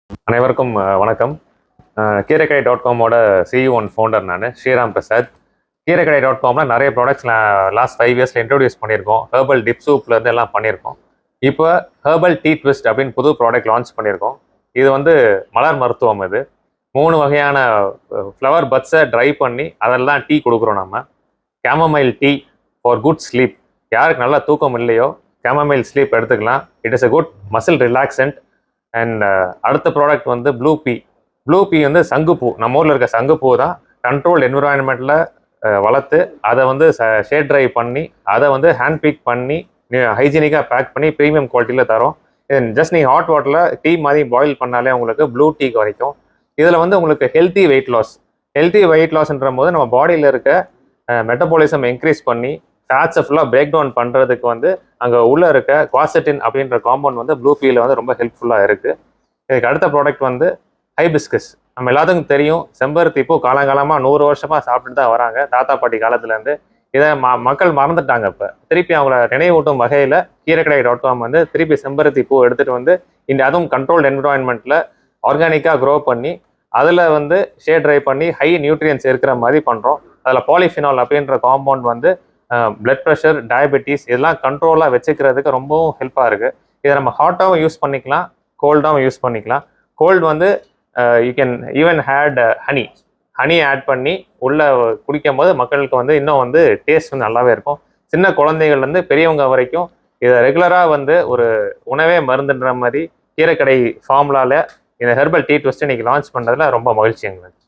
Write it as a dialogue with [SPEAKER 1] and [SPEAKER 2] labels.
[SPEAKER 1] அனைவருக்கும் வணக்கம். கீரைக்கடை.com-ஓட CEO and founder நான் ஸ்ரீராம் பிரசாத். கீரைக்கடை.com-ல நிறைய ப்ராடக்ட்ஸ் லாஸ்ட் 5 இயர்ஸில் இன்ட்ரோடியூஸ் பண்ணியிருக்கோம். ஹெர்பல் டிப் சூப்லேருந்து எல்லாம் பண்ணியிருக்கோம். இப்போ ஹெர்பல் டீ ட்விஸ்ட் அப்படின்னு புது ப்ராடக்ட் லான்ச் பண்ணியிருக்கோம். இது மலர் மருத்துவம். இது 3 வகையான ஃப்ளவர் பட்ஸை ட்ரை பண்ணி அதெல்லாம் டீ கொடுக்குறோம். நம்ம chamomile T for good sleep. யாருக்கு நல்லா தூக்கம் இல்லையோ கேமமைல் ஸ்லீப் எடுத்துக்கலாம். It is a good muscle relaxant. And அடுத்த ப்ராடக்ட் ப்ளூ பீ. ப்ளூ பீ சங்குப்பூ. நம்ம ஊரில் இருக்க சங்குப்பூ தான் கண்ட்ரோல் என்விரான்மெண்ட்டில் வளர்த்து அதை ஷேட் ட்ரை பண்ணி அதை ஹேண்ட் பிக் பண்ணி ஹைஜீனிக்காக பேக் பண்ணி ப்ரீமியம் குவாலிட்டியில் தரோம். ஜஸ்ட் நீங்கள் ஹாட் வாட்டரில் டீ மாதிரி பாயில் பண்ணாலே உங்களுக்கு ப்ளூ டீ கிடைக்கும். இதில் உங்களுக்கு ஹெல்த்தி வெயிட் லாஸ்ன்ற போது நம்ம பாடியில் இருக்க மெட்டபாலிசம் இன்க்ரீஸ் பண்ணி ஃபேட்ஸை ஃபுல்லாக பிரேக் டவுன் பண்ணுறதுக்கு அங்கே உள்ளே இருக்க குவாசெட்டின் அப்படின்ற காம்பவுண்ட் ப்ளூ பீயில் ரொம்ப ஹெல்ப்ஃபுல்லாக இருக்குது. இதுக்கு அடுத்த ப்ராடக்ட் ஹைபிஸ்கஸ். நம்ம எல்லாத்துக்கும் தெரியும், செம்பருத்தி பூ காலங்காலமாக 100 வருஷமாக சாப்பிட்டு தான் வராங்க, தாத்தா பாட்டி காலத்துலேருந்து. இதை மக்கள் மறந்துட்டாங்க. இப்போ திருப்பி அவங்கள நினைவூட்டும் வகையில் கீரைக்கடை.com திருப்பி செம்பருத்தி பூ எடுத்துகிட்டு அதுவும் கண்ட்ரோல்டு என்விரான்மெண்ட்டில் ஆர்கானிக்காக க்ரோ பண்ணி அதில் ஷேட் ட்ரை பண்ணி ஹை நியூட்ரியன்ஸ் இருக்கிற மாதிரி பண்ணுறோம். அதில் பாலிஃபினால் அப்படின்ற காம்பவுண்ட் பிளட் ப்ரெஷர், டயபெட்டிஸ் இதெல்லாம் கண்ட்ரோலாக வச்சுக்கிறதுக்கு ரொம்பவும் ஹெல்ப்பாக இருக்குது. இதை நம்ம ஹாட்டாகவும் யூஸ் பண்ணிக்கலாம், கோல்டாகவும் யூஸ் பண்ணிக்கலாம். Cold you can even add honey add பண்ணி உள்ளே குடிக்கும் போது மக்களுக்கு இன்னும் டேஸ்ட் நல்லாவே இருக்கும். சின்ன குழந்தைகள்லேருந்து பெரியவங்க வரைக்கும் இதை ரெகுலராக ஒரு உணவே மருந்துன்ற மாதிரி கீரைக்கடை ஃபார்முலாவில் இந்த ஹெர்பல் டீ ட்விஸ்ட் இன்னைக்கு லான்ச் பண்ணுறதுல ரொம்ப மகிழ்ச்சி எங்களுக்கு.